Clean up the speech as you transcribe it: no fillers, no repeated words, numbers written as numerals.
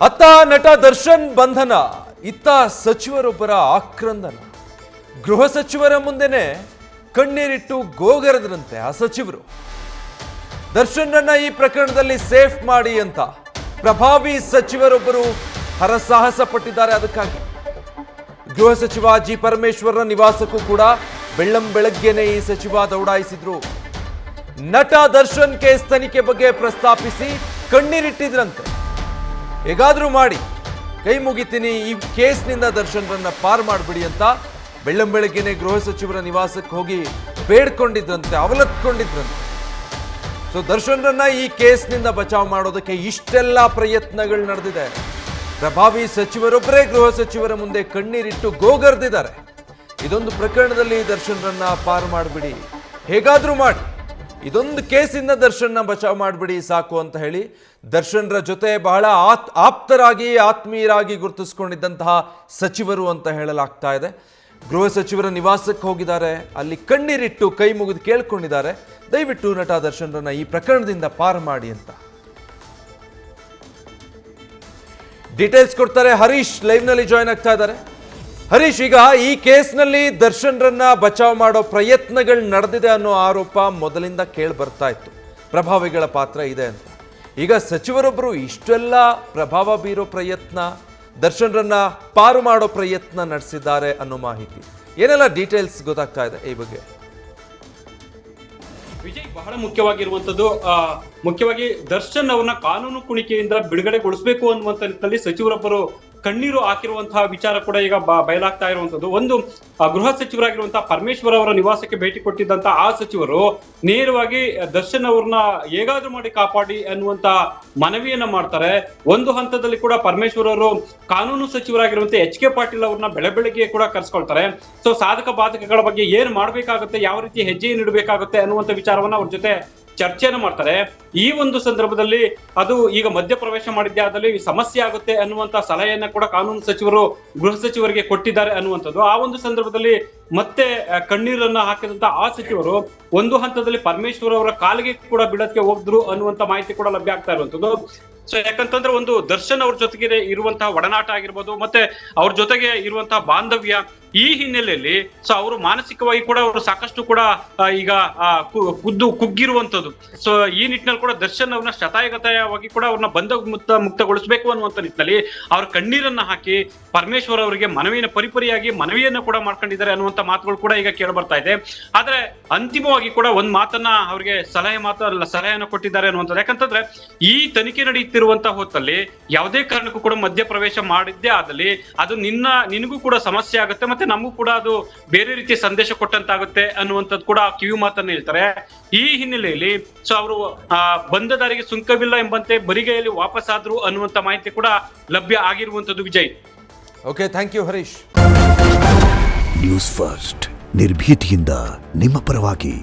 ಅತ್ತ ನಟ ದರ್ಶನ್ ಬಂಧನ, ಇತ್ತ ಸಚಿವರೊಬ್ಬರ ಆಕ್ರಂದನ. ಗೃಹ ಸಚಿವರ ಮುಂದೆನೆ ಕಣ್ಣೀರಿಟ್ಟು ಗೋಗರೆದ್ರಂತೆ ಆ ಸಚಿವರು. ದರ್ಶನ್ರನ್ನ ಈ ಪ್ರಕರಣದಲ್ಲಿ ಸೇಫ್ ಮಾಡಿ ಅಂತ ಪ್ರಭಾವಿ ಸಚಿವರೊಬ್ಬರು ಹರಸಾಹಸ ಪಟ್ಟಿದ್ದಾರೆ. ಅದಕ್ಕಾಗಿ ಗೃಹ ಸಚಿವ ಜಿ ಪರಮೇಶ್ವರನ ನಿವಾಸಕ್ಕೂ ಕೂಡ ಬೆಳ್ಳಂಬೆಳಗ್ಗೆನೆ ಈ ಸಚಿವ ದೌಡಾಯಿಸಿದ್ರು. ನಟ ದರ್ಶನ್ ಕೇಸ್ ತನಿಖೆ ಬಗ್ಗೆ ಪ್ರಸ್ತಾಪಿಸಿ ಕಣ್ಣೀರಿಟ್ಟಿದ್ರಂತೆ. ಹೇಗಾದ್ರೂ ಮಾಡಿ ಕೈ ಮುಗಿತೀನಿ, ಈ ಕೇಸ್ನಿಂದ ದರ್ಶನ್ರನ್ನ ಪಾರು ಮಾಡಿಬಿಡಿ ಅಂತ ಬೆಳ್ಳಂಬೆಳಗ್ಗೆನೆ ಗೃಹ ಸಚಿವರ ನಿವಾಸಕ್ಕೆ ಹೋಗಿ ಬೇಡ್ಕೊಂಡಿದ್ರಂತೆ, ಅವಲತ್ಕೊಂಡಿದ್ರಂತೆ. ಸೊ ದರ್ಶನ್ರನ್ನ ಈ ಕೇಸ್ನಿಂದ ಬಚಾವ್ ಮಾಡೋದಕ್ಕೆ ಇಷ್ಟೆಲ್ಲ ಪ್ರಯತ್ನಗಳು ನಡೆದಿದೆ. ಪ್ರಭಾವಿ ಸಚಿವರೊಬ್ಬರೇ ಗೃಹ ಸಚಿವರ ಮುಂದೆ ಕಣ್ಣೀರಿಟ್ಟು ಗೋಗರ್ದಿದ್ದಾರೆ. ಇದೊಂದು ಪ್ರಕರಣದಲ್ಲಿ ದರ್ಶನ್ರನ್ನ ಪಾರು ಮಾಡಿಬಿಡಿ, ಹೇಗಾದ್ರೂ ಮಾಡಿ ಇದೊಂದು ಕೇಸಿಂದ ದರ್ಶನ್ನ ಬಚಾವ್ ಮಾಡಿಬಿಡಿ ಸಾಕು ಅಂತ ಹೇಳಿ ದರ್ಶನ್ರ ಜೊತೆ ಬಹಳ ಆಪ್ತರಾಗಿ ಆತ್ಮೀಯರಾಗಿ ಗುರುತಿಸ್ಕೊಂಡಿದ್ದಂತಹ ಸಚಿವರು ಅಂತ ಹೇಳಲಾಗ್ತಾ ಇದೆ. ಗೃಹ ಸಚಿವರ ನಿವಾಸಕ್ಕೆ ಹೋಗಿದ್ದಾರೆ, ಅಲ್ಲಿ ಕಣ್ಣೀರಿಟ್ಟು ಕೈ ಮುಗಿದು ಕೇಳ್ಕೊಂಡಿದ್ದಾರೆ, ದಯವಿಟ್ಟು ನಟ ದರ್ಶನ್ರನ್ನ ಈ ಪ್ರಕರಣದಿಂದ ಪಾರು ಮಾಡಿ ಅಂತ. ಡೀಟೇಲ್ಸ್ ಕೊಡ್ತಾರೆ ಹರೀಶ್, ಲೈವ್ ನಲ್ಲಿ ಜಾಯ್ನ್ ಆಗ್ತಾ ಇದ್ದಾರೆ. ಹರೀಶ್, ಈಗ ಈ ಕೇಸ್ನಲ್ಲಿ ದರ್ಶನ್ರನ್ನ ಬಚಾವ್ ಮಾಡೋ ಪ್ರಯತ್ನಗಳು ನಡೆದಿದೆ ಅನ್ನೋ ಆರೋಪ ಮೊದಲಿಂದ ಕೇಳಿ ಬರ್ತಾ ಇತ್ತು, ಪ್ರಭಾವಿಗಳ ಪಾತ್ರ ಇದೆ ಅಂತ. ಈಗ ಸಚಿವರೊಬ್ಬರು ಇಷ್ಟೆಲ್ಲ ಪ್ರಭಾವ ಬೀರೋ ಪ್ರಯತ್ನ, ದರ್ಶನ್ರನ್ನ ಪಾರು ಮಾಡೋ ಪ್ರಯತ್ನ ನಡೆಸಿದ್ದಾರೆ ಅನ್ನೋ ಮಾಹಿತಿ, ಏನೆಲ್ಲ ಡೀಟೇಲ್ಸ್ ಗೊತ್ತಾಗ್ತಾ ಇದೆ ಈ ಬಗ್ಗೆ? ವಿಜಯ್, ಬಹಳ ಮುಖ್ಯವಾಗಿರುವಂತದ್ದು ಮುಖ್ಯವಾಗಿ ದರ್ಶನ್ ಅವ್ರನ್ನ ಕಾನೂನು ಕುಣಿಕೆಯಿಂದ ಬಿಡುಗಡೆಗೊಳಿಸಬೇಕು ಅನ್ನುವಂತ ನಿಟ್ಟಿನಲ್ಲಿ ಸಚಿವರೊಬ್ಬರು ಕಣ್ಣೀರು ಹಾಕಿರುವಂತಹ ವಿಚಾರ ಕೂಡ ಈಗ ಬಯಲಾಗ್ತಾ ಇರುವಂತದ್ದು. ಒಂದು ಗೃಹ ಸಚಿವರಾಗಿರುವಂತಹ ಪರಮೇಶ್ವರ್ ಅವರ ನಿವಾಸಕ್ಕೆ ಭೇಟಿ ಕೊಟ್ಟಿದ್ದಂತ ಆ ಸಚಿವರು ನೇರವಾಗಿ ದರ್ಶನ್ ಅವ್ರನ್ನ ಹೇಗಾದ್ರೂ ಮಾಡಿ ಕಾಪಾಡಿ ಅನ್ನುವಂತ ಮನವಿಯನ್ನ ಮಾಡ್ತಾರೆ. ಒಂದು ಹಂತದಲ್ಲಿ ಕೂಡ ಪರಮೇಶ್ವರ್ ಅವರು ಕಾನೂನು ಸಚಿವರಾಗಿರುವಂತಹ HK ಪಾಟೀಲ್ ಅವ್ರನ್ನ ಬೆಳಗ್ಗೆ ಕೂಡ ಕರ್ಸ್ಕೊಳ್ತಾರೆ. ಸೊ ಸಾಧಕ ಬಾಧಕಗಳ ಬಗ್ಗೆ ಏನ್ ಮಾಡ್ಬೇಕಾಗುತ್ತೆ, ಯಾವ ರೀತಿ ಹೆಜ್ಜೆ ಇಡಬೇಕಾಗುತ್ತೆ ಅನ್ನುವಂತ ವಿಚಾರವನ್ನ ಅವ್ರ ಜೊತೆ ಚರ್ಚೆಯನ್ನು ಮಾಡ್ತಾರೆ. ಈ ಒಂದು ಸಂದರ್ಭದಲ್ಲಿ ಅದು ಈಗ ಮಧ್ಯಪ್ರವೇಶ ಮಾಡಿದ್ದೆ ಆದಲ್ಲಿ ಸಮಸ್ಯೆ ಆಗುತ್ತೆ ಅನ್ನುವಂತ ಸಲಹೆಯನ್ನ ಕೂಡ ಕಾನೂನು ಸಚಿವರು ಗೃಹ ಸಚಿವರಿಗೆ ಕೊಟ್ಟಿದ್ದಾರೆ ಅನ್ನುವಂಥದ್ದು. ಆ ಒಂದು ಸಂದರ್ಭದಲ್ಲಿ ಮತ್ತೆ ಕಣ್ಣೀರನ್ನ ಹಾಕಿದಂತ ಆ ಸಚಿವರು ಒಂದು ಹಂತದಲ್ಲಿ ಪರಮೇಶ್ವರ್ ಅವರ ಕಾಲಿಗೆ ಕೂಡ ಬಿಡಕ್ಕೆ ಹೋಗಿದ್ರು ಅನ್ನುವಂತ ಮಾಹಿತಿ ಕೂಡ ಲಭ್ಯ ಆಗ್ತಾ ಇರುವಂತದ್ದು. ಸೊ ಯಾಕಂತಂದ್ರೆ ಒಂದು ದರ್ಶನ್ ಅವ್ರ ಜೊತೆಗೆ ಇರುವಂತಹ ಒಡನಾಟ ಆಗಿರ್ಬೋದು, ಮತ್ತೆ ಅವ್ರ ಜೊತೆಗೆ ಇರುವಂತಹ ಬಾಂಧವ್ಯ, ಈ ಹಿನ್ನೆಲೆಯಲ್ಲಿ ಸೊ ಅವರು ಮಾನಸಿಕವಾಗಿ ಕೂಡ ಅವರು ಸಾಕಷ್ಟು ಕೂಡ ಈಗ ಕುಗ್ಗಿರುವಂತದ್ದು. ಸೊ ಈ ನಿಟ್ಟಿನಲ್ಲಿ ಕೂಡ ದರ್ಶನ್ ಅವ್ರನ್ನ ಶತಾಯಗತಾಯವಾಗಿ ಕೂಡ ಅವ್ರನ್ನ ಮುಕ್ತಗೊಳಿಸಬೇಕು ಅನ್ನುವಂತ ನಿಟ್ಟಿನಲ್ಲಿ ಅವ್ರ ಕಣ್ಣೀರನ್ನ ಹಾಕಿ ಪರಮೇಶ್ವರ್ ಅವರಿಗೆ ಮನವಿಯನ್ನು ಪರಿಪರಿಯಾಗಿ ಮನವಿಯನ್ನ ಕೂಡ ಮಾಡ್ಕೊಂಡಿದ್ದಾರೆ ಅನ್ನುವಂತ ಮಾತುಗಳು ಕೂಡ ಈಗ ಕೇಳಿ ಬರ್ತಾ ಇದೆ. ಆದ್ರೆ ಅಂತಿಮವಾಗಿ ಕೂಡ ಒಂದ್ ಮಾತನ್ನ ಅವ್ರಿಗೆ ಸಲಹೆಯನ್ನು ಕೊಟ್ಟಿದ್ದಾರೆ ಅನ್ನುವಂಥದ್ದು. ಯಾಕಂತಂದ್ರೆ ಈ ತನಿಖೆ ನಡೆಯುತ್ತಿರುವಂತಹ ಹೊತ್ತಲ್ಲಿ ಯಾವುದೇ ಕಾರಣಕ್ಕೂ ಕೂಡ ಮಧ್ಯಪ್ರವೇಶ ಮಾಡಿದ್ದೇ ಆದಲ್ಲಿ ಅದು ನಿನಗೂ ಕೂಡ ಸಮಸ್ಯೆ ಆಗುತ್ತೆ, ಮತ್ತೆ ನಮಗೂ ಕೂಡ ಅದು ಬೇರೆ ರೀತಿಯ ಸಂದೇಶ ಕೊಟ್ಟಂತಾಗುತ್ತೆ ಅನ್ನುವಂಥದ್ದು ಕೂಡ ಕಿವಿ ಮಾತನ್ನ ಹೇಳ್ತಾರೆ. ಈ ಹಿನ್ನೆಲೆಯಲ್ಲಿ ಸೊ ಅವರು ಬಂದ ದಾರಿಗೆ ಸುಂಕವಿಲ್ಲ ಎಂಬಂತೆ ಬರಿಗೈಯಲ್ಲಿ ವಾಪಸ್ ಆದ್ರು ಅನ್ನುವಂತ ಮಾಹಿತಿ ಕೂಡ ಲಭ್ಯ ಆಗಿರುವಂತದ್ದು. Vijay, okay, thank you Harish. News First, ನಿರ್ಭೀತಿಯಿಂದ ನಿಮ್ಮ ಪರವಾಗಿ.